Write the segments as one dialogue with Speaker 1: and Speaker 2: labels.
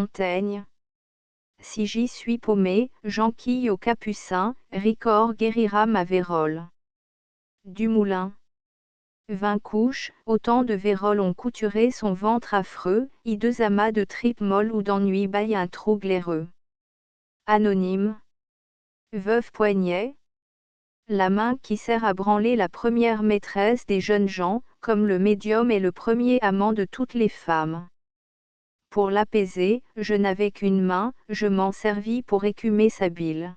Speaker 1: Montaigne. Si j'y suis paumé, j'enquille au capucin, Ricor guérira ma vérole. Dumoulin. 20 couches, autant de véroles ont couturé son ventre affreux, hideux amas de tripes molles ou d'ennui baille un trou glaireux. Anonyme. Veuve Poignet. La main qui sert à branler la première maîtresse des jeunes gens, comme le médium est le premier amant de toutes les femmes. Pour l'apaiser, je n'avais qu'une main, je m'en servis pour écumer sa bile.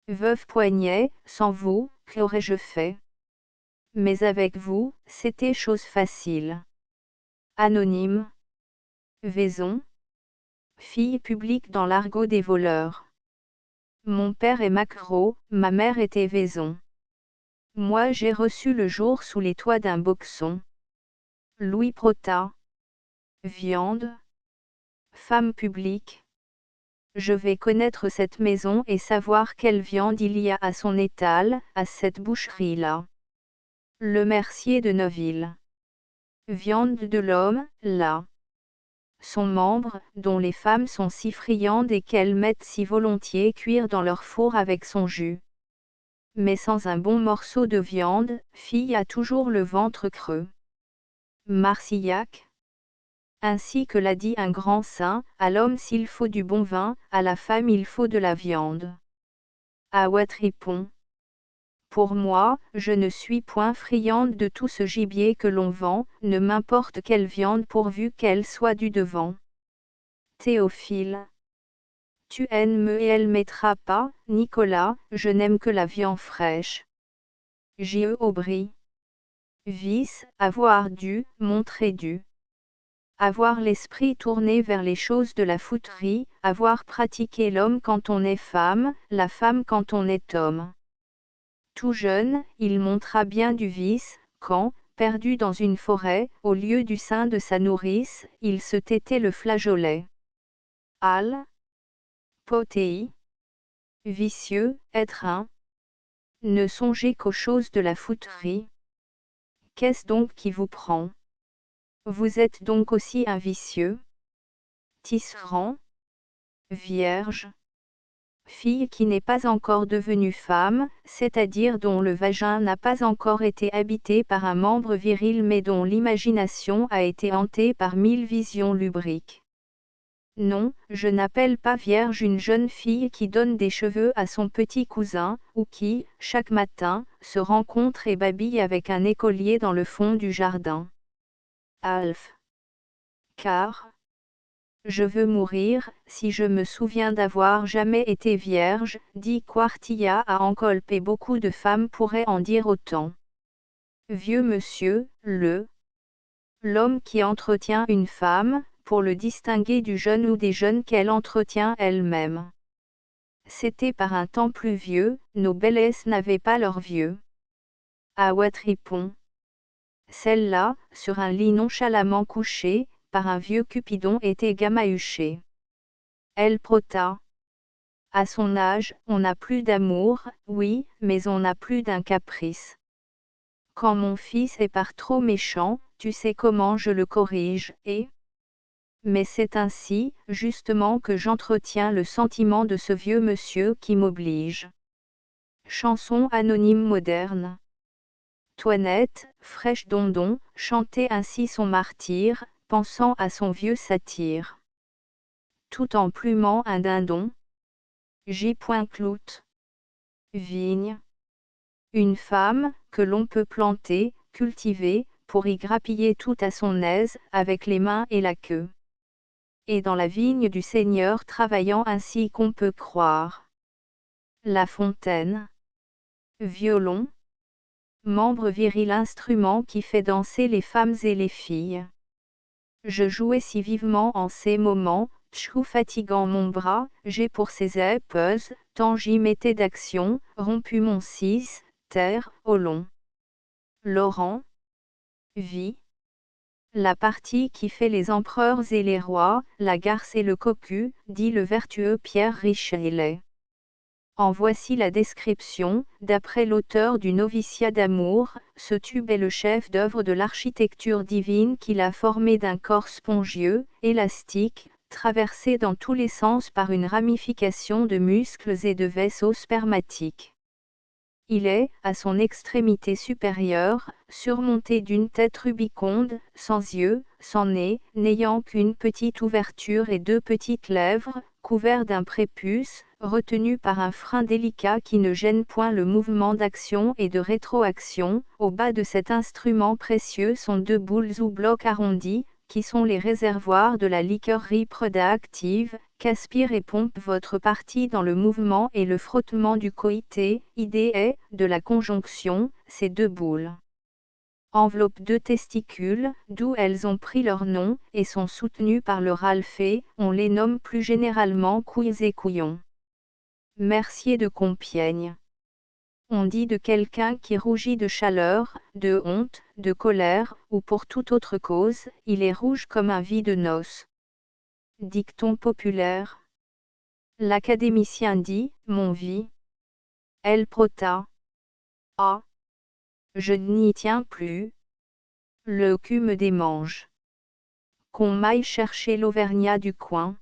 Speaker 1: Veuve Poignet, sans vous, qu'aurais-je fait? Mais avec vous, c'était chose facile. Anonyme. Vaison. Fille publique dans l'argot des voleurs. Mon père est maquereau, ma mère était vaison. Moi j'ai reçu le jour sous les toits d'un boxon. Louis Protat. Viande. Femme publique. Je vais connaître cette maison et savoir quelle viande il y a à son étal, à cette boucherie-là. Le Mercier de Neuville. Viande de l'homme, là. Son membre, dont les femmes sont si friandes et qu'elles mettent si volontiers cuire dans leur four avec son jus. Mais sans un bon morceau de viande, fille a toujours le ventre creux. Marcillac. Ainsi que l'a dit un grand saint, à l'homme s'il faut du bon vin, à la femme il faut de la viande. À Ouatripon. Pour moi, je ne suis point friande de tout ce gibier que l'on vend, ne m'importe quelle viande pourvu qu'elle soit du devant. Théophile. Tu aimes et elle mettra pas, Nicolas, je n'aime que la viande fraîche. J.E. Aubry. Vice, avoir dû, montrer dû. Avoir l'esprit tourné vers les choses de la fouterie, avoir pratiqué l'homme quand on est femme, la femme quand on est homme. Tout jeune, il montra bien du vice, quand, perdu dans une forêt, au lieu du sein de sa nourrice, il se tétait le flageolet. Al. Potéi. Vicieux, être un. Ne songez qu'aux choses de la fouterie. Qu'est-ce donc qui vous prend? Vous êtes donc aussi un vicieux? Tisserand. Vierge. Fille qui n'est pas encore devenue femme, c'est-à-dire dont le vagin n'a pas encore été habité par un membre viril mais dont l'imagination a été hantée par 1000 visions lubriques. Non, je n'appelle pas vierge une jeune fille qui donne des cheveux à son petit cousin, ou qui, chaque matin, se rencontre et babille avec un écolier dans le fond du jardin. Alf. Car je veux mourir, si je me souviens d'avoir jamais été vierge, dit Quartilla à Encolpe et beaucoup de femmes pourraient en dire autant. Vieux monsieur, l'homme qui entretient une femme, pour le distinguer du jeune ou des jeunes qu'elle entretient elle-même. C'était par un temps plus vieux, nos bellesses n'avaient pas leurs vieux. À Ouatripon. Celle-là, sur un lit nonchalamment couchée, par un vieux Cupidon était gamahuchée. Elle prota. À son âge, on n'a plus d'amour, oui, mais on n'a plus d'un caprice. Quand mon fils est par trop méchant, tu sais comment je le corrige, et mais c'est ainsi, justement que j'entretiens le sentiment de ce vieux monsieur qui m'oblige. Chanson anonyme moderne. Toinette, fraîche dondon, chantait ainsi son martyre, pensant à son vieux satyre. Tout en plumant un dindon. J. Clout. Vigne. Une femme, que l'on peut planter, cultiver, pour y grappiller tout à son aise, avec les mains et la queue. Et dans la vigne du Seigneur travaillant ainsi qu'on peut croire. La Fontaine. Violon. Membre viril instrument qui fait danser les femmes et les filles. Je jouais si vivement en ces moments, chou fatigant mon bras, j'ai pour ces épeuses, tant j'y mettais d'action, rompu mon cis, terre, au long. Laurent. Vie. La partie qui fait les empereurs et les rois, la garce et le cocu, dit le vertueux Pierre Richelet. En voici la description, d'après l'auteur du Noviciat d'amour, ce tube est le chef-d'œuvre de l'architecture divine qu'il a formé d'un corps spongieux, élastique, traversé dans tous les sens par une ramification de muscles et de vaisseaux spermatiques. Il est, à son extrémité supérieure, surmonté d'une tête rubiconde, sans yeux, sans nez, n'ayant qu'une petite ouverture et deux petites lèvres, couvert d'un prépuce, retenu par un frein délicat qui ne gêne point le mouvement d'action et de rétroaction. Au bas de cet instrument précieux sont deux boules ou blocs arrondis, qui sont les réservoirs de la liqueur ripreda active, qu'aspire et pompe votre partie dans le mouvement et le frottement du coïté. Idée est, de la conjonction, ces deux boules enveloppent deux testicules, d'où elles ont pris leur nom, et sont soutenues par le ralphé, on les nomme plus généralement couilles et couillons. Mercier de Compiègne. On dit de quelqu'un qui rougit de chaleur, de honte, de colère, ou pour toute autre cause, il est rouge comme un vis de noces. Dicton populaire. L'académicien dit, mon vie. Elle prota. Ah. Je n'y tiens plus. Le cul me démange. Qu'on m'aille chercher l'auvergnat du coin.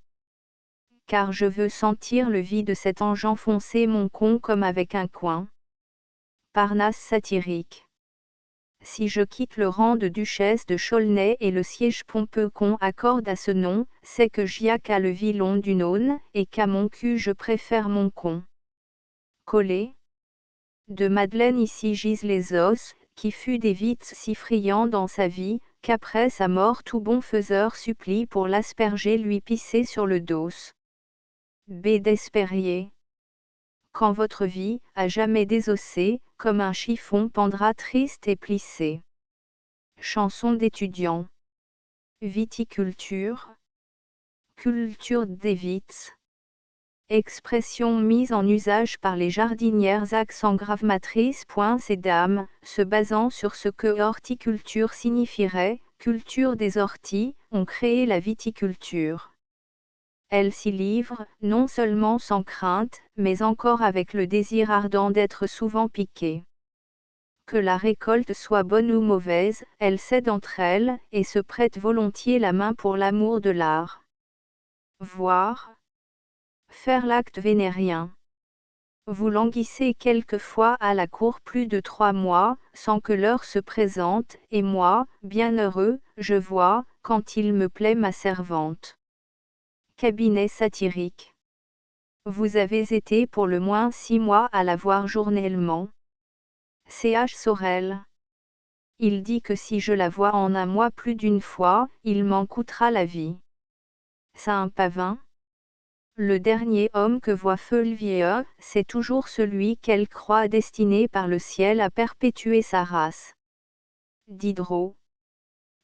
Speaker 1: Car je veux sentir le vis de cet ange enfoncer mon con comme avec un coin. Parnasse satirique. Si je quitte le rang de duchesse de Chaulnay et le siège pompeux qu'on accorde à ce nom, c'est que j'y a qu'à le vilon d'une aune, et qu'à mon cul je préfère mon con. Collé. De Madeleine ici gisent les os, qui fut des vites si friand dans sa vie, qu'après sa mort tout bon faiseur supplie pour l'asperger lui pisser sur le dos. B. d'Espérier. Quand votre vie, à jamais désossée, comme un chiffon pendra triste et plissé. Chanson d'étudiant. Viticulture. Culture des vites. Expression mise en usage par les jardinières accent grave matrice. Ces dames, se basant sur ce que horticulture signifierait, culture des orties, ont créé la viticulture. Elle s'y livre, non seulement sans crainte, mais encore avec le désir ardent d'être souvent piquée. Que la récolte soit bonne ou mauvaise, elle cède entre elles, et se prête volontiers la main pour l'amour de l'art. Voir. Faire l'acte vénérien. Vous languissez quelquefois à la cour plus de 3 mois, sans que l'heure se présente, et moi, bien heureux, je vois, quand il me plaît ma servante. Cabinet satirique. Vous avez été pour le moins 6 mois à la voir journellement. Ch. Sorel. Il dit que si je la vois en un mois plus d'une fois, il m'en coûtera la vie. Saint-Pavin. Le dernier homme que voit Fulvia, c'est toujours celui qu'elle croit destiné par le ciel à perpétuer sa race. Diderot.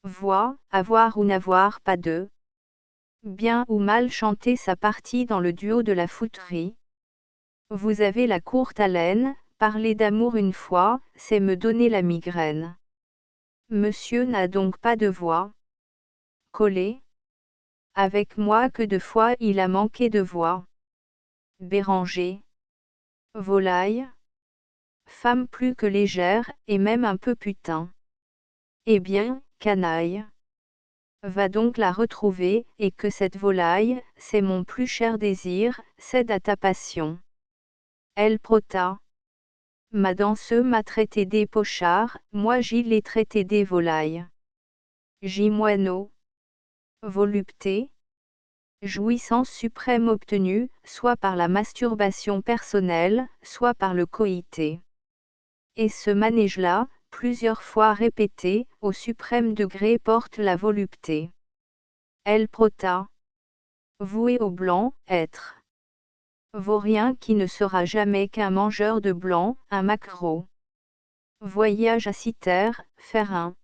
Speaker 1: Voir, avoir ou n'avoir pas de. Bien ou mal chanter sa partie dans le duo de la fouterie. Vous avez la courte haleine, parler d'amour une fois, c'est me donner la migraine. Monsieur n'a donc pas de voix. Collé. Avec moi que de fois il a manqué de voix. Béranger. Volaille. Femme plus que légère, et même un peu putain. Eh bien, canaille. Va donc la retrouver, et que cette volaille, c'est mon plus cher désir, cède à ta passion. Elle prota. Ma danseuse m'a traité des pochards, moi j'y l'ai traité des volailles. J. Moineau. Volupté. Jouissance suprême obtenue, soit par la masturbation personnelle, soit par le coïté. Et ce manège-là, plusieurs fois répété, au suprême degré porte la volupté. Elle prota. Voué au blanc, être. Vaurien qui ne sera jamais qu'un mangeur de blanc, un maquereau. Voyage à Cythère, faire un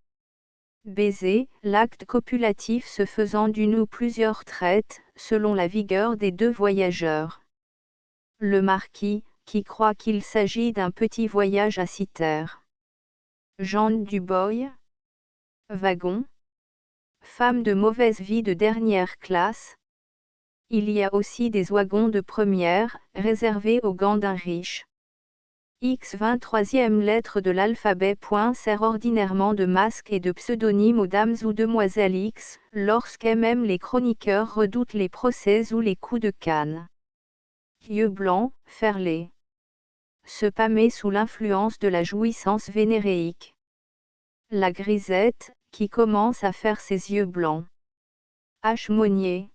Speaker 1: baiser, l'acte copulatif se faisant d'une ou plusieurs traites, selon la vigueur des deux voyageurs. Le marquis, qui croit qu'il s'agit d'un petit voyage à Cythère. Jean Dubois. Wagon. Femme de mauvaise vie de dernière classe. Il y a aussi des wagons de première, réservés aux gants d'un riche. X 23e lettre de l'alphabet. Sert ordinairement de masque et de pseudonyme aux dames ou demoiselles X, lorsqu'elles-mêmes les chroniqueurs redoutent les procès ou les coups de canne. Yeux blancs, ferlés. Se pâmer sous l'influence de la jouissance vénéréique. La grisette, qui commence à faire ses yeux blancs. H. Monnier.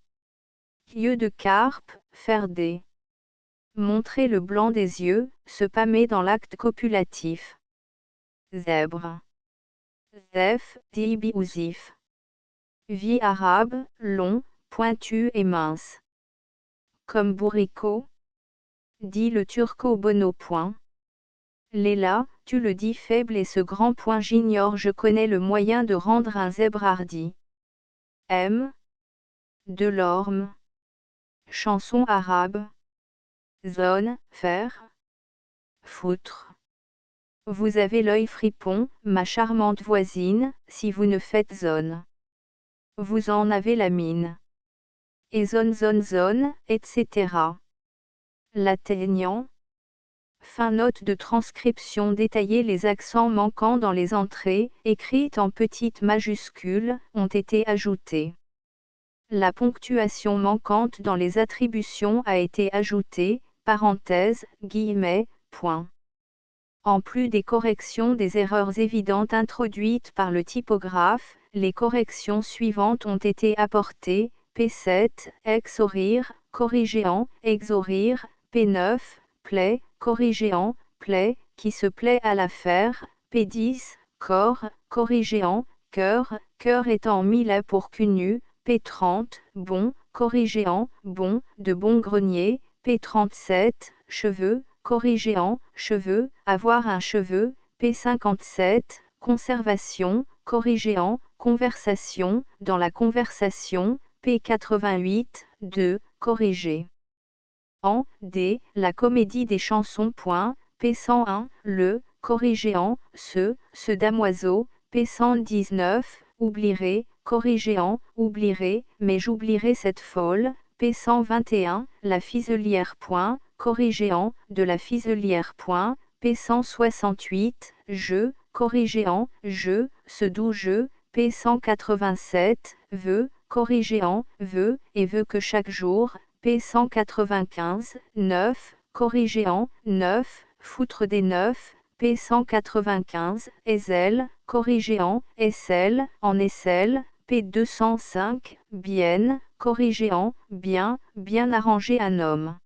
Speaker 1: Yeux de carpe, ferdés. Montrer le blanc des yeux, se pâmer dans l'acte copulatif. Zèbre. Zef, dibi ou zif. Vie arabe, long, pointu et mince. Comme bourricot. Dit le turco bono. Léla, tu le dis faible et ce grand point j'ignore, je connais le moyen de rendre un zèbre hardi. M. Delorme. Chanson arabe. Zone, faire. Foutre. Vous avez l'œil fripon, ma charmante voisine, si vous ne faites zone. Vous en avez la mine. Et zone, etc. L'atteignant. Fin note de transcription détaillée. Les accents manquants dans les entrées, écrites en petites majuscules, ont été ajoutés. La ponctuation manquante dans les attributions a été ajoutée, parenthèse, guillemets, point. En plus des corrections des erreurs évidentes introduites par le typographe, les corrections suivantes ont été apportées, P7, exorir, corrigéant, exorir, P9, plaie, corrigéant, plaie, qui se plaît à la faire, P10, corps, corrigéant, cœur, cœur étant mis là pour cunu, P30, bon, corrigéant, bon, de bon grenier, P37, cheveux, corrigéant, cheveux, avoir un cheveu, P57, conservation, corrigéant, conversation, dans la conversation, P88, 2, corriger. En, D, la comédie des chansons. P101, le, corrigéant, ce damoiseau, P119, oublierai, corrigéant, oublierai, mais j'oublierai cette folle, P121, la fiselière. Corrigéant, de la fiselière. P168, je, corrigéant, je, ce doux jeu, P187, veut, corrigéant, veut, et veut que chaque jour, P195, 9, corrigéant, 9, foutre des 9, P195, aisselle, corrigéant, aisselle, en aisselle, P205, bien, corrigéant, bien, bien arranger un homme.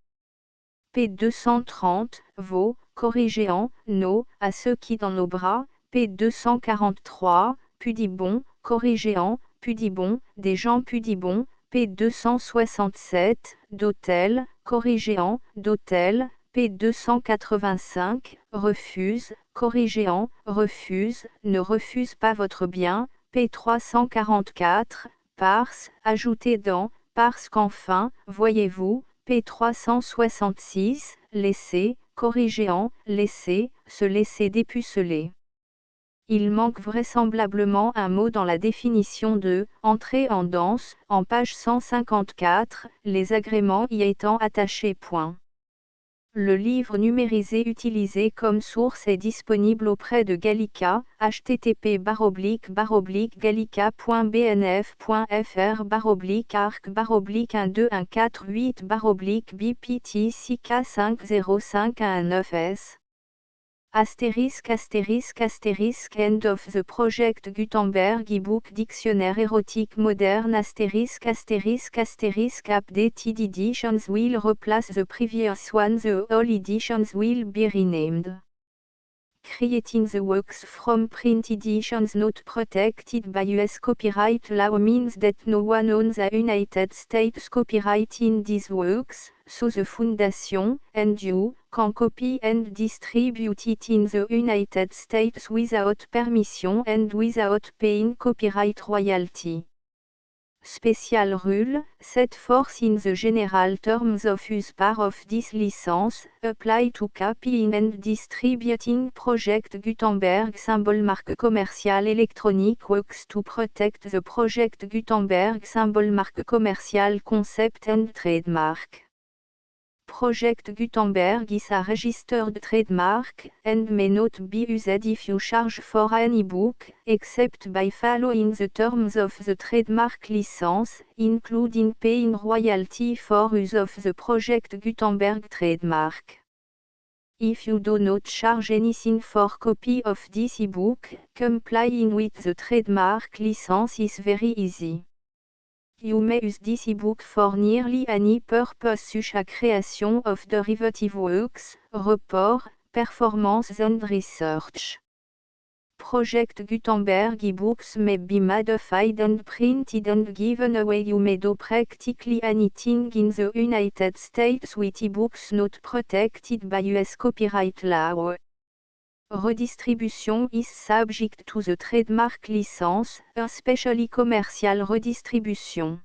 Speaker 1: P230, vaut, corrigéant, nos, à ceux qui dans nos bras, P243, pudibond, corrigéant, pudibond, des gens pudibons, P267, d'hôtel, corrigéant, d'hôtel, P285, refuse, corrigéant, refuse, ne refuse pas votre bien, P344, parce, ajoutez dans, parce qu'enfin, voyez-vous, P366, laisser, corrigéant, laisser, se laisser dépuceler. Il manque vraisemblablement un mot dans la définition de « entrer en danse » en page 154, les agréments y étant attachés. Le livre numérisé utilisé comme source est disponible auprès de Gallica, http://gallica.bnf.fr/BPT6K505119S. End of the Project Gutenberg ebook Dictionnaire érotique moderne updated editions will replace the previous one. The all editions will be renamed. Creating the works from print editions not protected by US copyright law means that no one owns the United States copyright in these works, so the Foundation, and you, can copy and distribute it in the United States without permission and without paying copyright royalty. Special rule, set forth in the general terms of use part of this license, apply to copying and distributing Project Gutenberg symbol marque commercial electronic works to protect the Project Gutenberg symbol marque commercial concept and trademark. Project Gutenberg is a registered trademark, and may not be used if you charge for any book, except by following the terms of the trademark license, including paying royalty for use of the Project Gutenberg trademark. If you do not charge anything for copy of this ebook, complying with the trademark license is very easy. You may use this ebook for nearly any purpose such as creation of derivative works, report, performance and research. Project Gutenberg ebooks may be modified and printed and given away. You may do practically anything in the United States with ebooks not protected by US copyright law. Redistribution is subject to the trademark license, especially commercial redistribution.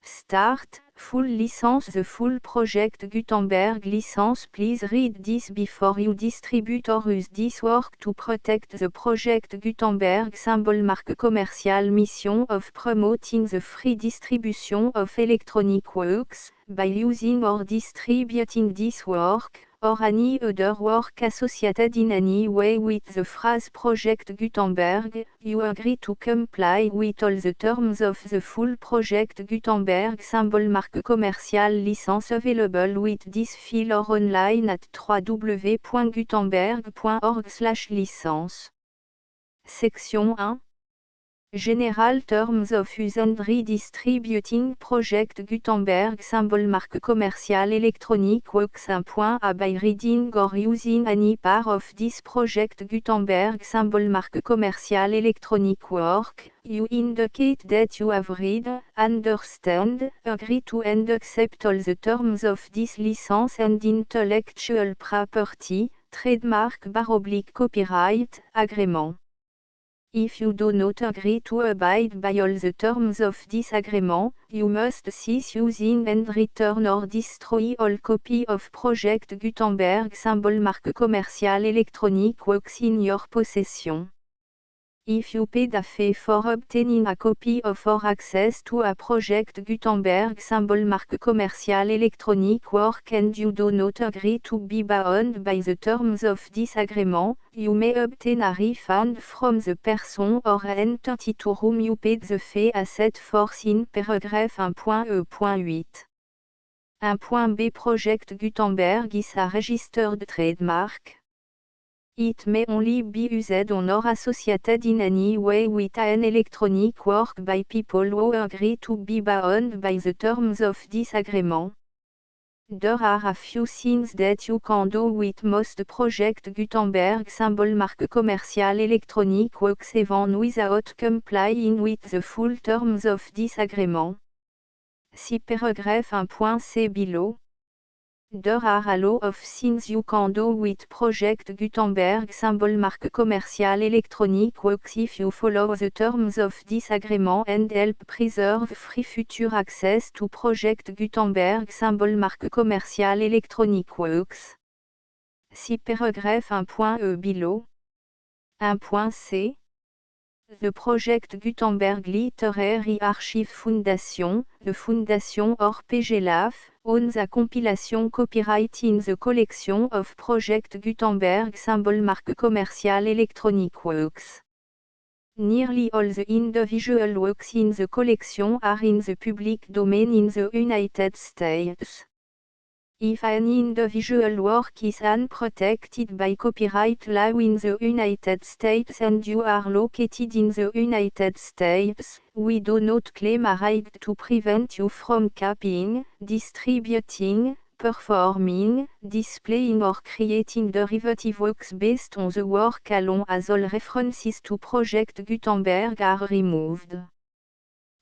Speaker 1: Start, full license. The full Project Gutenberg license. Please read this before you distribute or use this work to protect the Project Gutenberg symbol marque commercial mission of promoting the free distribution of electronic works, by using or distributing this work, or any other work associated in any way with the phrase Project Gutenberg. You agree to comply with all the terms of the full Project Gutenberg symbol marque commercial license available with this file or online at www.gutenberg.org/licence. Section 1. General Terms of Use and Redistributing Project Gutenberg symbol marque commercial electronic works. 1.a By reading or using any part of this Project Gutenberg symbol marque commercial electronic work, you indicate that you have read, understand, agree to and accept all the terms of this license and intellectual property, trademark/copyright, agreement. If you do not agree to abide by all the terms of this agreement, you must cease using and return or destroy all copy of Project Gutenberg symbol marque commercial electronic works in your possession. If you paid a fee for obtaining a copy of or access to a Project Gutenberg symbol marque commercial electronic work and you do not agree to be bound by the terms of this agreement, you may obtain a refund from the person or entity to whom you paid the fee as set forth in paragraph 1.e.8. 1.b Project Gutenberg is a registered trademark. It may only be used on or associated in any way with an electronic work by people who agree to be bound by the terms of this agreement. There are a few things that you can do with most Project Gutenberg symbol marque commercial electronic works even without complying with the full terms of this agreement. See paragraph 1.c below. There are a lot of things you can do with Project Gutenberg symbol marque commercial electronic works if you follow the terms of this agreement and help preserve free future access to Project Gutenberg symbol marque commercial electronic works. See paragraph 1.e below. 1.c The Project Gutenberg Literary Archive Foundation, the Foundation or PGLAF, owns a compilation copyright in the collection of Project Gutenberg symbol marque commercial electronic works. Nearly all the individual works in the collection are in the public domain in the United States. If an individual work is unprotected by copyright law in the United States and you are located in the United States, we do not claim a right to prevent you from copying, distributing, performing, displaying or creating derivative works based on the work alone as all references to Project Gutenberg are removed.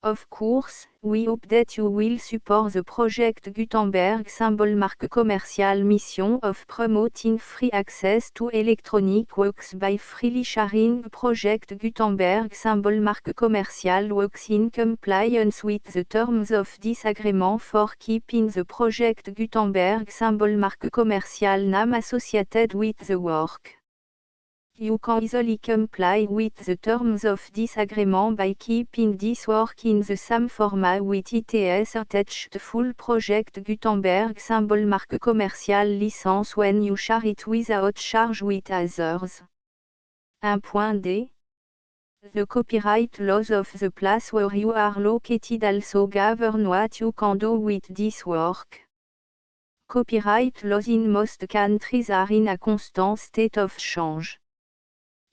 Speaker 1: Of course, we hope that you will support the Project Gutenberg symbol marque commercial mission of promoting free access to electronic works by freely sharing Project Gutenberg symbol marque commercial works in compliance with the terms of this agreement for keeping the Project Gutenberg symbol marque commercial name associated with the work. You can easily comply with the terms of this agreement by keeping this work in the same format with its attached full project Gutenberg symbol marque commerciale licence when you share it without charge with others. 1.d. The copyright laws of the place where you are located also govern what you can do with this work. Copyright laws in most countries are in a constant state of change.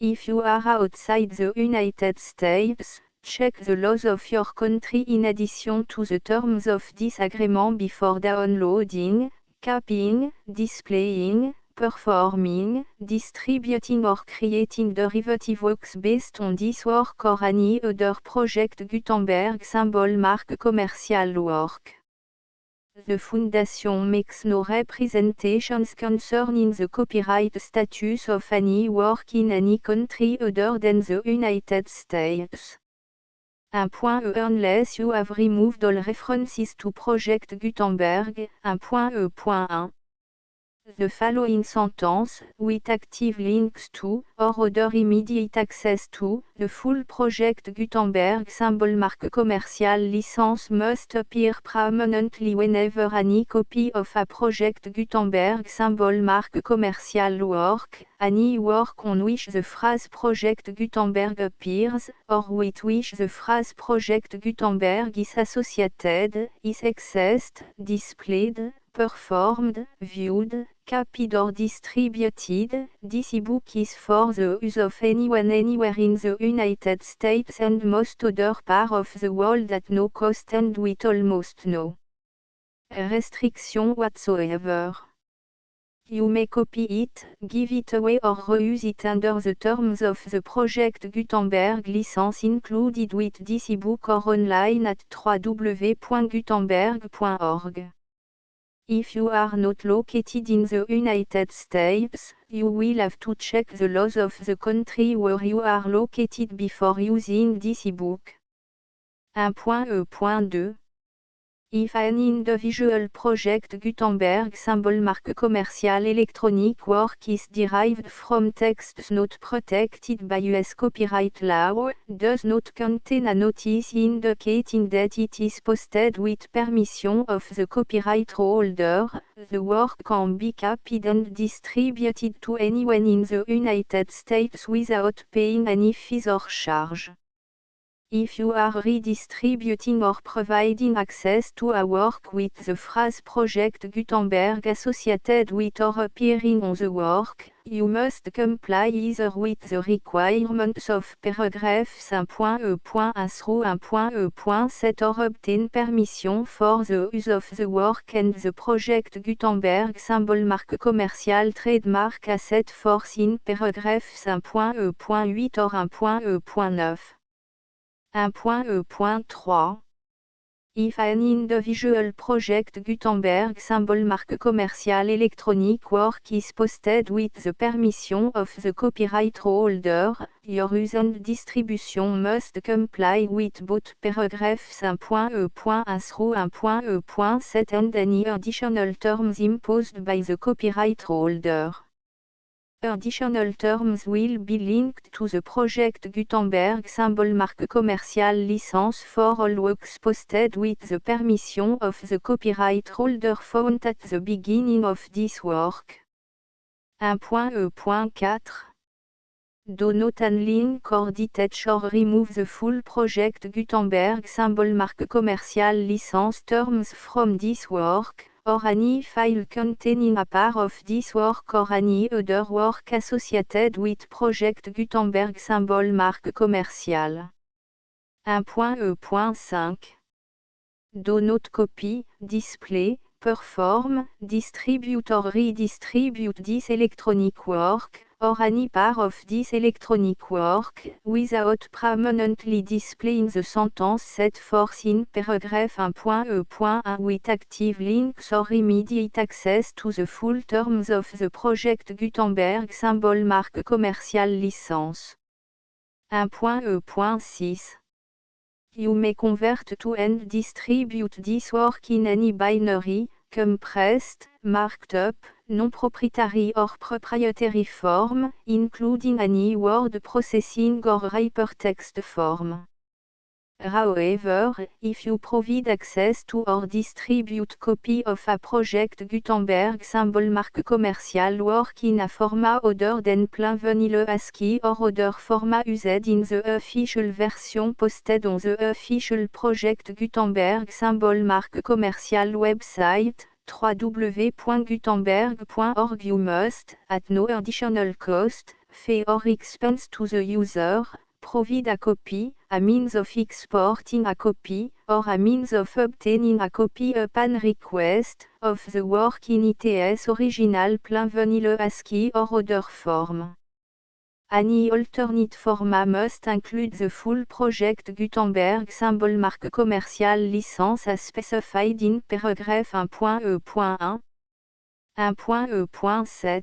Speaker 1: If you are outside the United States, check the laws of your country in addition to the terms of this agreement before downloading, copying, displaying, performing, distributing or creating derivative works based on this work or any other project Gutenberg symbol marque commercial work. The Foundation makes no representations concerning the copyright status of any work in any country other than the United States. 1.e Unless you have removed all references to Project Gutenberg. 1.e.1 The following sentence, with active links to, or other immediate access to, the full Project Gutenberg symbol marque commercial license must appear prominently whenever any copy of a Project Gutenberg symbol marque commercial work, any work on which the phrase Project Gutenberg appears, or with which the phrase Project Gutenberg is associated, is accessed, displayed, performed, viewed, copied or distributed. This ebook is for the use of anyone anywhere in the United States and most other parts of the world at no cost and with almost no restriction whatsoever. You may copy it, give it away or reuse it under the terms of the Project Gutenberg license included with this ebook or online at www.gutenberg.org. If you are not located in the United States, you will have to check the laws of the country where you are located before using this ebook. 1.e.2 If an individual Project Gutenberg symbol marque commercial electronic work is derived from texts not protected by US copyright law, does not contain a notice indicating that it is posted with permission of the copyright holder, the work can be copied and distributed to anyone in the United States without paying any fees or charge. If you are redistributing or providing access to a work with the phrase Project Gutenberg associated with or appearing on the work, you must comply either with the requirements of paragraphs 1.e.1 through 1.e.7 or obtain permission for the use of the work and the Project Gutenberg symbol marque commercial trademark as set forth in paragraphs 1.e.8 or 1.e.9. 1.e.3 If an individual Project Gutenberg symbol marque commercial electronic work is posted with the permission of the copyright holder, your use and distribution must comply with both paragraphs 1.e.1 through 1.e.7 and any additional terms imposed by the copyright holder. Additional terms will be linked to the Project Gutenberg symbol marque commercial license for all works posted with the permission of the copyright holder found at the beginning of this work. 1.e.4 Do not unlink or detach or remove the full Project Gutenberg symbol marque commercial license terms from this work, or any file containing a part of this work or any other work associated with Project Gutenberg symbol marque commercial. 1.e.5 Do not copy, display, perform, distribute or redistribute this electronic work, or any part of this electronic work, without permanently displaying the sentence set forth in paragraph 1.e.1 with active links or immediate access to the full terms of the Project Gutenberg symbol marque commercial license. 1.e.6 You may convert to and distribute this work in any binary, compressed, marked up, non-proprietary or proprietary form, including any word processing or hypertext form. However, if you provide access to or distribute copy of a project Gutenberg symbol marque commercial work in a format other than plain vanilla ASCII or other format used in the official version posted on the official project Gutenberg symbol marque commercial website, www.gutenberg.org, you must, at no additional cost, fee or expense to the user, provide a copy, a means of exporting a copy, or a means of obtaining a copy upon request, of the work in its original plain vanilla ASCII or other form. Any alternate format must include the full project Gutenberg symbol marque commercial license as specified in paragraph 1.e.1. 1.e.7.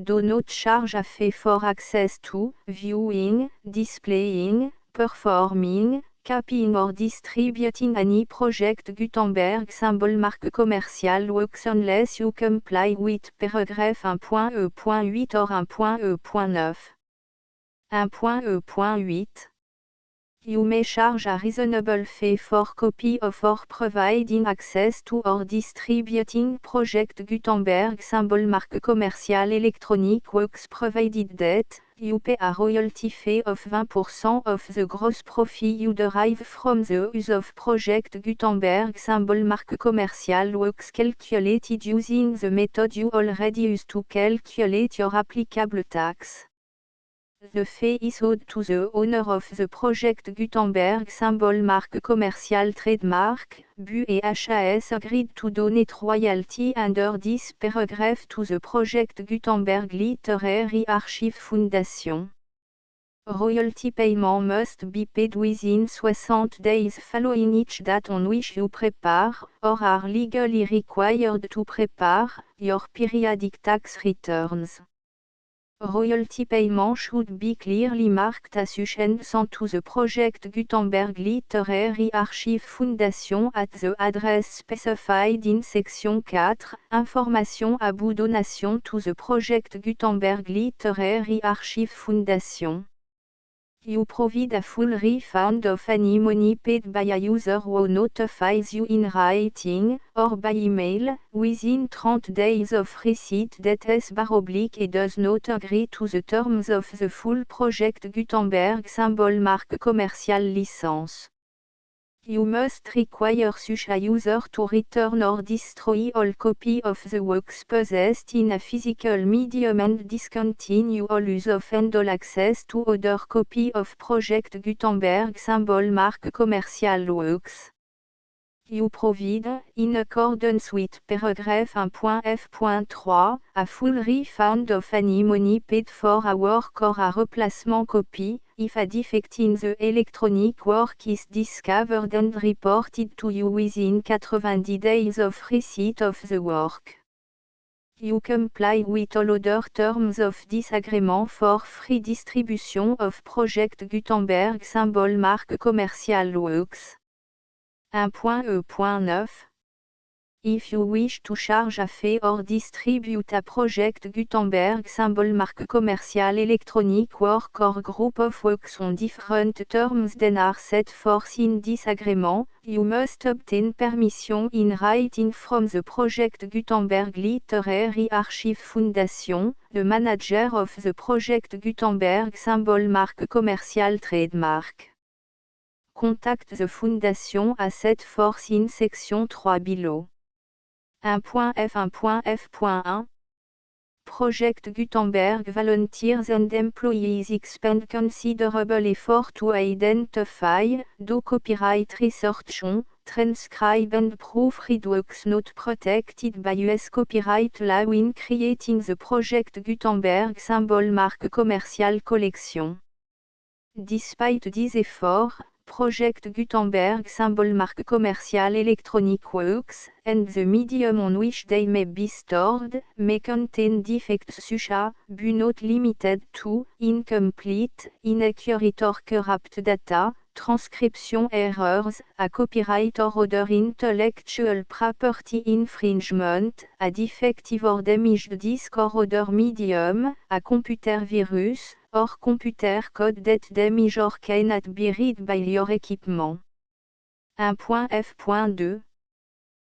Speaker 1: Do not charge a fee for access to, viewing, displaying, performing, copying or distributing any project Gutenberg symbol marque commercial works unless you comply with paragraph 1.e.8 or 1.e.9. 1.e.8. You may charge a reasonable fee for copy of or providing access to or distributing project Gutenberg symbol marque commercial electronic works provided that you pay a royalty fee of 20% of the gross profit you derive from the use of project Gutenberg symbol marque commercial works calculated using the method you already use to calculate your applicable tax. The fee is owed to the owner of the project Gutenberg symbol marque commercial trademark, BU et HAS agreed to donate royalty under this paragraph to the project Gutenberg Literary Archive Foundation. Royalty payment must be paid within 60 days following each date on which you prepare, or are legally required to prepare, your periodic tax returns. Royalty payment should be clearly marked assumption to the project Gutenberg Literary Archive Foundation at the address specified in section 4, information about donation to the project Gutenberg Literary Archive Foundation. You provide a full refund of any money paid by a user who notifies you in writing, or by email, within 30 days of receipt that // does not agree to the terms of the full project Gutenberg symbol marque commercial license. You must require such a user to return or destroy all copy of the works possessed in a physical medium and discontinue all use of and all access to other copy of project Gutenberg symbol marque commercial works. You provide, in accordance with paragraph 1.f.3, a full refund of any money paid for a work or a replacement copy, if a defect in the electronic work is discovered and reported to you within 90 days of receipt of the work. You comply with all other terms of this agreement for free distribution of project Gutenberg symbol marque commercial works. 1.e.9. If you wish to charge a fee or distribute a project Gutenberg symbol marque commercial electronic work or group of works on different terms than are set forth in this agreement, you must obtain permission in writing from the project Gutenberg Literary Archive Foundation, the manager of the project Gutenberg symbol marque commercial trademark. Contact the Foundation as set forth in section 3 below. 1.f.1.f.1 Project Gutenberg volunteers and employees expend considerable effort to identify, do copyright research on, transcribe and proofread works not protected by US copyright law in creating the project Gutenberg symbol marque commercial collection. Despite these efforts, Project Gutenberg symbol marque commercial electronic works, and the medium on which they may be stored, may contain defects such as, but not limited to, incomplete, inaccurate or corrupt data, transcription errors, a copyright or other intellectual property infringement, a defective or damaged disk or other medium, a computer virus, or computer code that damage or cannot be read by your equipment. 1.f.2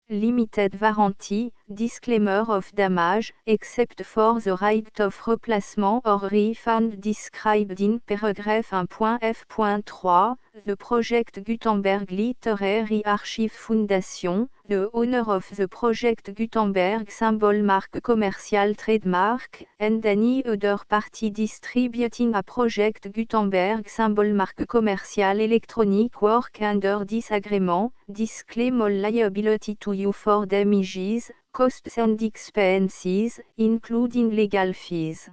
Speaker 1: Limited warranty, disclaimer of damage, except for the right of replacement or refund described in paragraph 1.f.3, the Project Gutenberg Literary Archive Foundation, the owner of the Project Gutenberg symbol mark commercial trademark, and any other party distributing a Project Gutenberg symbol mark commercial electronic work under this agreement, disclaim all liability to you for damages, costs and expenses, including legal fees.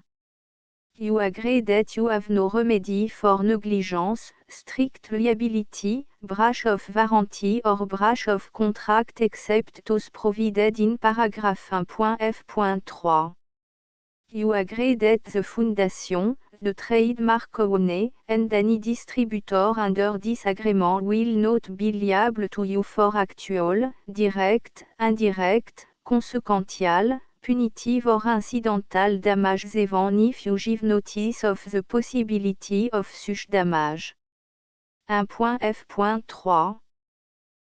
Speaker 1: You agree that you have no remedy for negligence, strict liability, breach of warranty or breach of contract except those provided in paragraph 1.f.3. You agree that the Foundation, the trademark owner, and any distributor under this agreement will not be liable to you for actual, direct, indirect, consequential, punitive or incidental damages even if you give notice of the possibility of such damage. 1.f.3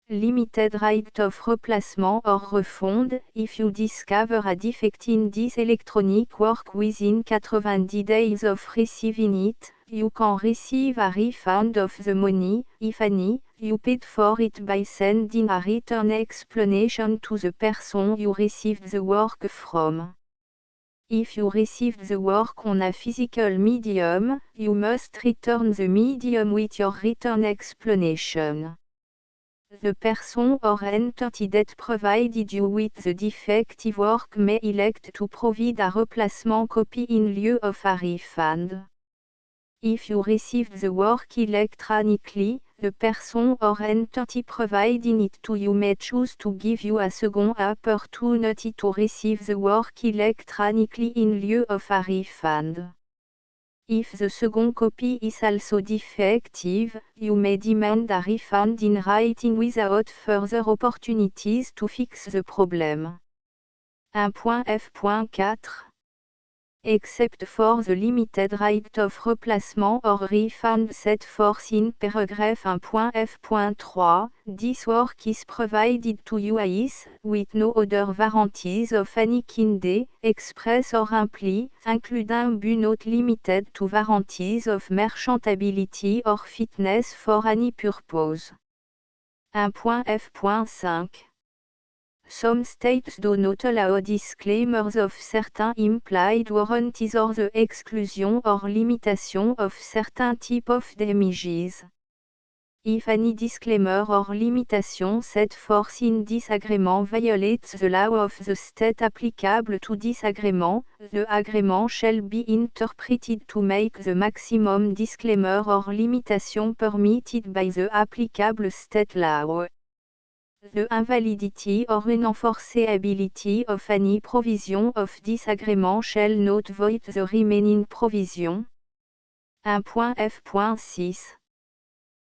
Speaker 1: Limited right of replacement or refund, if you discover a defect in this electronic work within 90 days of receiving it, you can receive a refund of the money, if any, you paid for it by sending a written explanation to the person you received the work from. If you received the work on a physical medium, you must return the medium with your written explanation. The person or entity that provided you with the defective work may elect to provide a replacement copy in lieu of a refund. If you received the work electronically, the person or entity providing it to you may choose to give you a second opportunity to receive the work electronically in lieu of a refund. If the second copy is also defective, you may demand a refund in writing without further opportunities to fix the problem. 1.f.4 Except for the limited right of replacement or refund set forth in paragraph 1.f.3, this work is provided to you as, with no other warranties of any kind, express or imply, including but not limited to warranties of merchantability or fitness for any purpose. 1.f.5 Some states do not allow disclaimers of certain implied warranties or the exclusion or limitation of certain type of damages. If any disclaimer or limitation set forth in this agreement violates the law of the state applicable to this agreement, the agreement shall be interpreted to make the maximum disclaimer or limitation permitted by the applicable state law. The invalidity or unenforceability of any provision of this agreement shall not void the remaining provision. 1.f.6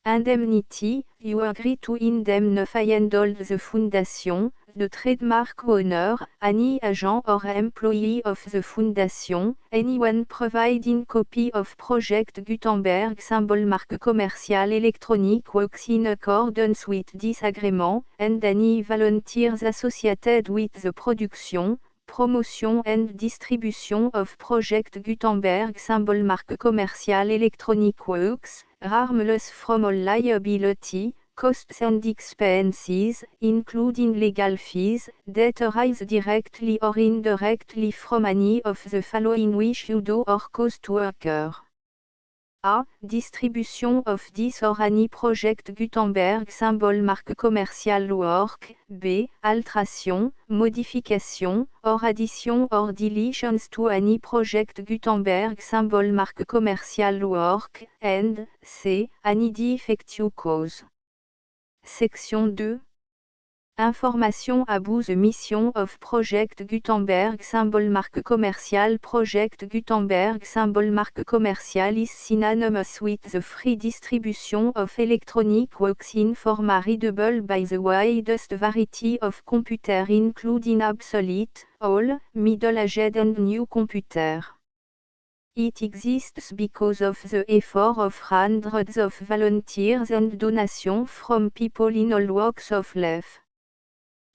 Speaker 1: Indemnity, you agree to indemnify and hold the Foundation, the trademark owner, any agent or employee of the Foundation, anyone providing copy of Project Gutenberg symbol mark commercial electronic works in accordance with this agreement, and any volunteers associated with the production, promotion and distribution of Project Gutenberg symbol mark commercial electronic works, harmless from all liability, costs and expenses, including legal fees, that arise directly or indirectly from any of the following which you do or cause to occur. A. Distribution of this or any Project Gutenberg symbol mark commercial work. B. Alteration, modification, or addition or deletions to any Project Gutenberg symbol mark commercial work. And C. Any defective cause. Section 2. Information about the mission of Project Gutenberg symbol marque commerciale. Project Gutenberg symbol marque commerciale is synonymous with the free distribution of electronic works in format readable by the widest variety of computer including obsolete, old, middle-aged and new computer. It exists because of the effort of hundreds of volunteers and donations from people in all walks of life.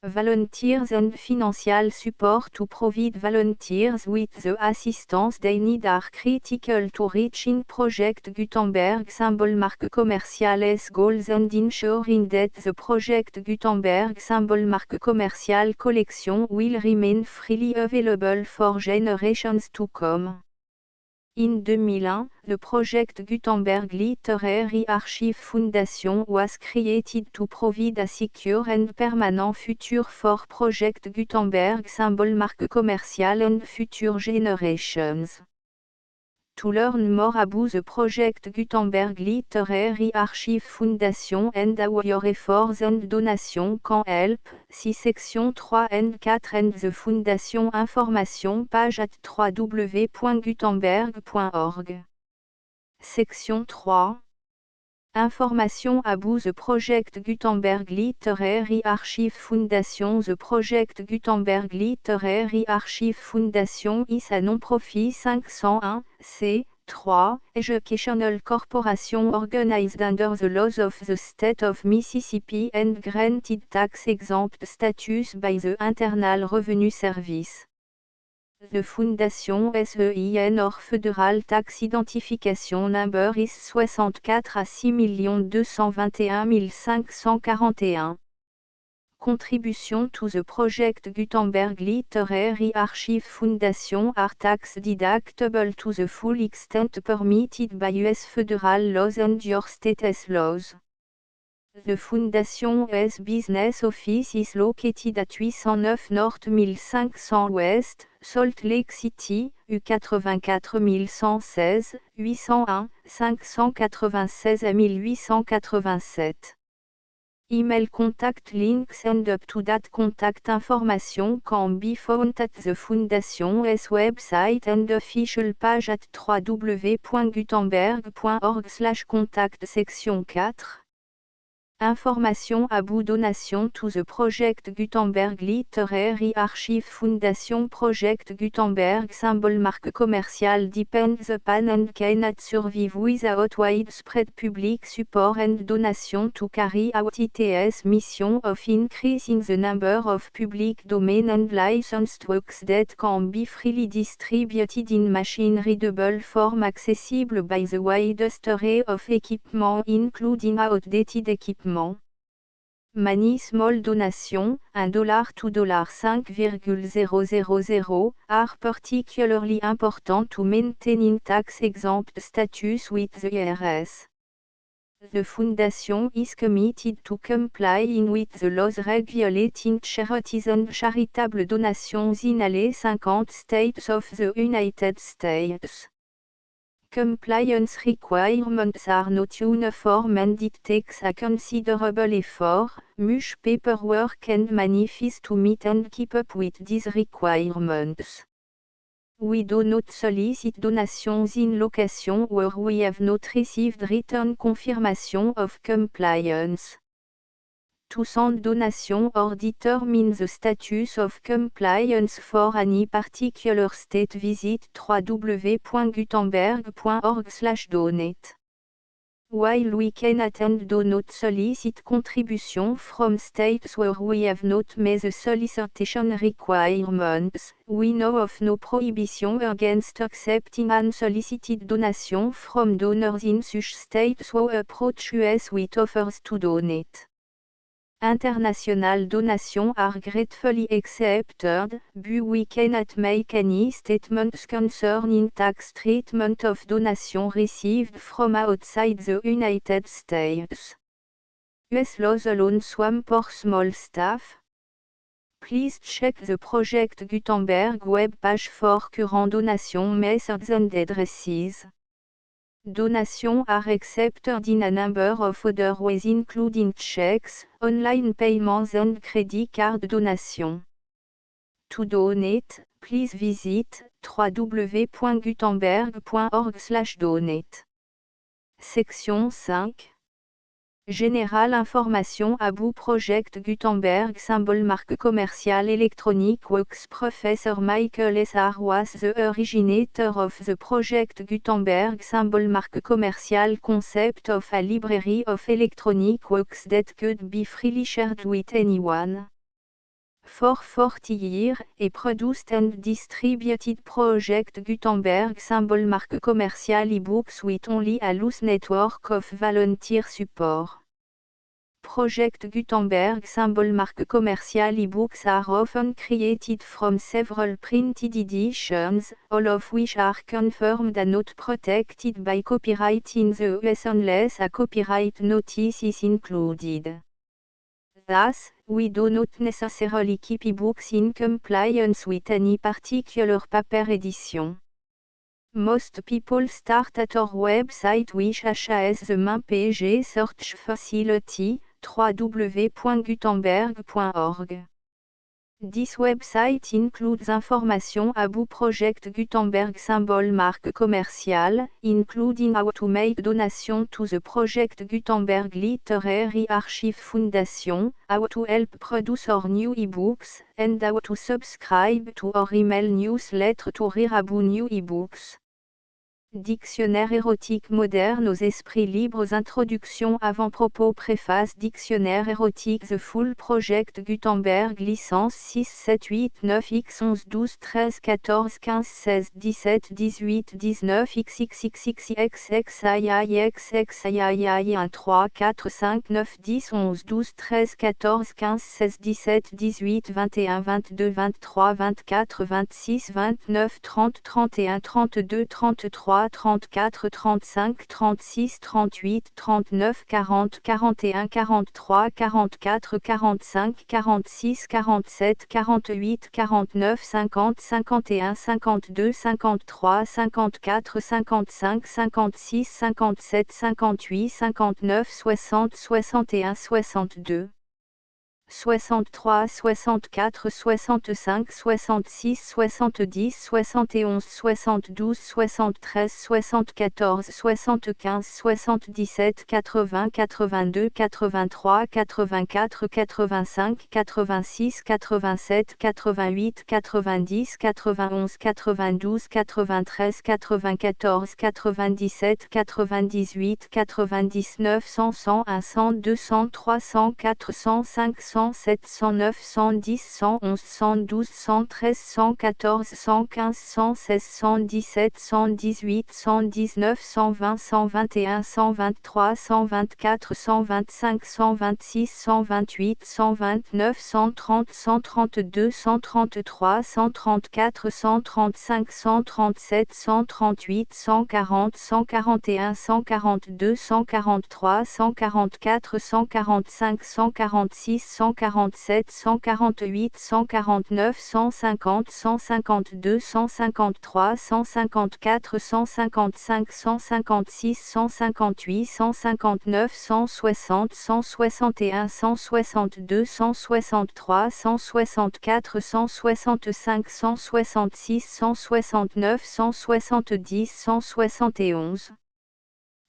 Speaker 1: Volunteers and financial support to provide volunteers with the assistance they need are critical to reaching Project Gutenberg symbol marque commerciale's goals and ensuring that the Project Gutenberg symbol marque commercial collection will remain freely available for generations to come. In 2001, the Project Gutenberg Literary Archive Foundation was created to provide a secure and permanent future for Project Gutenberg symbol marque commercial and future generations. To learn more about the Project Gutenberg Literary Archive Foundation and how your efforts and donations can help, see section 3 and 4 and the Foundation information page at www.gutenberg.org. Section 3. Information about the Project Gutenberg Literary Archive Foundation. The Project Gutenberg Literary Archive Foundation is a non-profit 501, c3, educational corporation organized under the laws of the state of Mississippi and granted tax-exempt status by the Internal Revenue Service. The Foundation SEIN or Federal Tax Identification Number is 64 à 6 221 541. Contribution to the Project Gutenberg Literary Archive Foundation are tax deductible to the full extent permitted by U.S. federal laws and your state's laws. The Foundation's business office is located at 809 North 1500 West, Salt Lake City, U84 116, 801, 596 à 1887. Email contact links and up-to-date contact information can be found at the Foundation's website and official page at www.gutenberg.org/contact. Section 4. Information about donation to the Project Gutenberg Literary Archive Foundation. Project Gutenberg symbol marque commercial depends upon and cannot survive without widespread public support and donation to carry out its mission of increasing the number of public domain and licensed works that can be freely distributed in machine-readable form accessible by the widest array of equipment including outdated equipment. Many small donations, $1 to $5,000, are particularly important to maintaining tax-exempt status with the IRS. The Foundation is committed to complying with the laws regulating charities and charitable donations in all 50 states of the United States. Compliance requirements are not uniform and it takes a considerable effort, much paperwork and money fees to meet and keep up with these requirements. We do not solicit donations in locations where we have not received written confirmation of compliance. To send donation or determine the status of compliance for any particular state, visit www.gutenberg.org/donate. While we cannot and do not solicit contribution from states where we have not met the solicitation requirements, we know of no prohibition against accepting unsolicited donation from donors in such states who approach us with offers to donate. International donations are gratefully accepted, but we cannot make any statements concerning tax treatment of donations received from outside the United States. US laws alone swamp for small staff. Please check the Project Gutenberg web page for current donation methods and addresses. Donation are accepted in a number of other ways including checks, online payments and credit card donation. To donate, please visit www.gutenberg.org/donate. Section 5. Général information about Project Gutenberg symbol marque commerciale electronic works. Professor Michael S.R. was the originator of the Project Gutenberg symbol marque commerciale concept of a library of electronic works that could be freely shared with anyone. For 40 years, he produced and distributed Project Gutenberg symbol marque commerciale e-books with only a loose network of volunteer support. Project Gutenberg symbol marque commerciale e-books are often created from several printed editions, all of which are confirmed and not protected by copyright in the US unless a copyright notice is included. Thus, we do not necessarily keep ebooks in compliance with any particular paper edition. Most people start at our website which has the main page search facility, www.gutenberg.org. This website includes information about Project Gutenberg symbol marque commerciale, including how to make donation to the Project Gutenberg Literary Archive Foundation, how to help produce our new ebooks, and how to subscribe to our email newsletter to read about new ebooks. Dictionnaire érotique moderne aux esprits libres. Introduction avant-propos. Préface. Dictionnaire érotique The Full Project Gutenberg. Licence 6, 7, 8, 9, x 11, 12, 13, 14, 15, 16, 17, 18, 19, xxxxxxii 1, 3, 4, 5, 9, 10, 11, 12, 13, 14, 15, 16, 17, 18, 21, 22, 23, 24, 26, 29, 30, 31, 32, 33, 34, 35, 36, 38, 39, 40, 41, 43, 44, 45, 46, 47, 48, 49, 50, 51, 52, 53, 54, 55, 56, 57, 58, 59, 60, 61, 62. 63, 64, 65, 66, 70, 71, 72, 73, 74, 75, 77, 80, 82, 83, 84, 85, 86, 87, 88, 90, 91, 92, 93, 94, 97, 98, 99, 100, 101, 100, 200, 300, 400, 500, 107, 109, 110, 111, 112, 113, 114, 115, 116, 117, 118, 119, 120, 121, 123, 124, 125, 126, 128, 129, 130, 132, 133, 134, 135, 137, 138, 140, 141, 142, 143, 144, 145, 146, 147, 148, 149, 150, 152, 153, 154, 155, 156, 158, 159, 160, 161, 162, 163, 164, 165, 166, 169, 170, 171.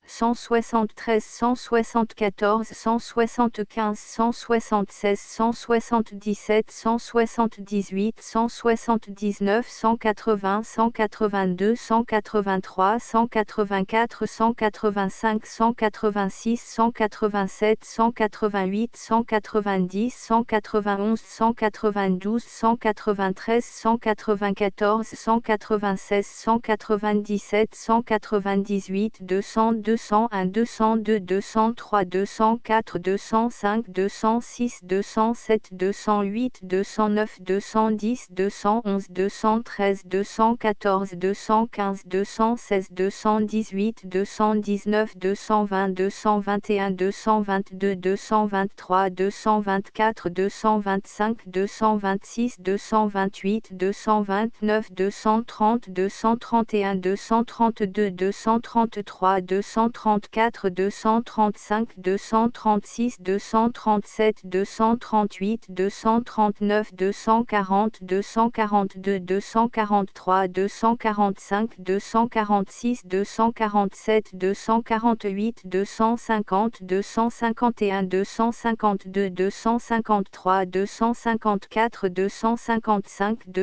Speaker 1: 173, 174, 175, 176, 177, 178, 179, 180, 182, 183, 184, 185, 186, 187, 188, 190, 191, 192, 193, 194, 196, 197, 198, 200, 201, 202, 203, 204, 205, 206, 207, 208, 209, 210, 211, 213, 214, 215, 216, 218, 219, 220, 221, 222, 223, 224, 225, 226, 228, 229, 230, 231, 232, 233, 234, 235, 236, 237, 238, 239, 240, 242, 243, 245, 246, 247, 248, 250, 251, 252, 253, 254, 255, 256, 257, 258,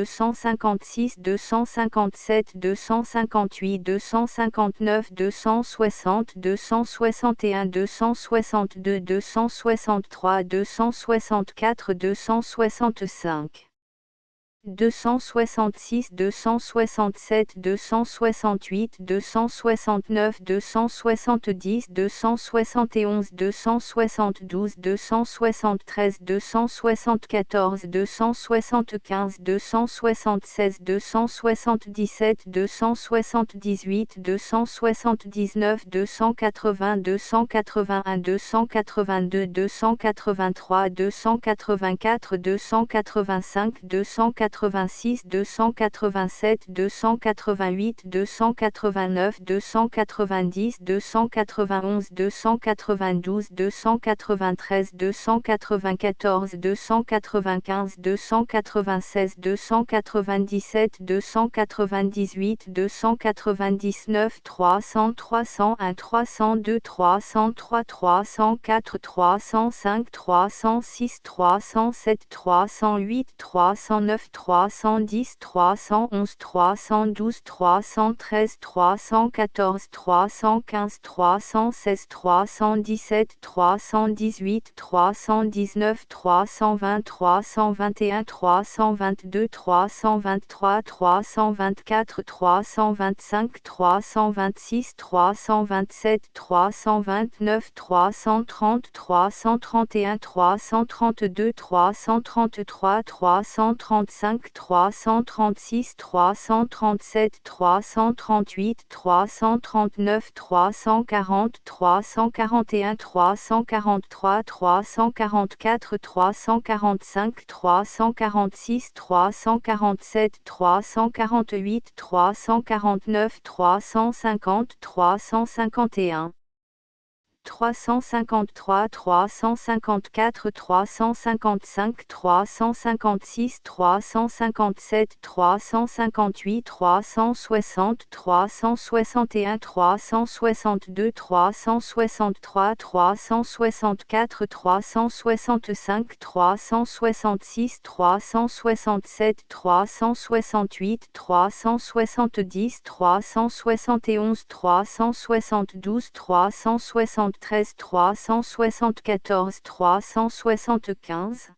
Speaker 1: 259, 260, 261, 262, 263, 264, 265. 266, 267, 268, 269, 270, 271, 272, 273, 274, 275, 276, 277, 278, 279, 280, 281, 282, 283, 284, 285, 286, 287, 288, 289, 290, 291, 292, 293, 294, 295, 296, 297, 298, 299, 300, 301, 302, 303, 304, 305, 306, 307, 308, 309, 310, 311, 312, 313, 314, 315, 316, 317, 318, 319, 320, 321, 322, 323, 324, 325, 326, 327, 329, 330, 331, 332, 333, 335, 336, 337, 338, 339, 340, 341, 343, 344, 345, 346, 347, 348, 349, 350, 351. 353, 354, 355, 356, 357, 358, 360, 361, 362, 363, 364, 365, 366, 367, 368, 370, 371, 372, 373, 374, 375.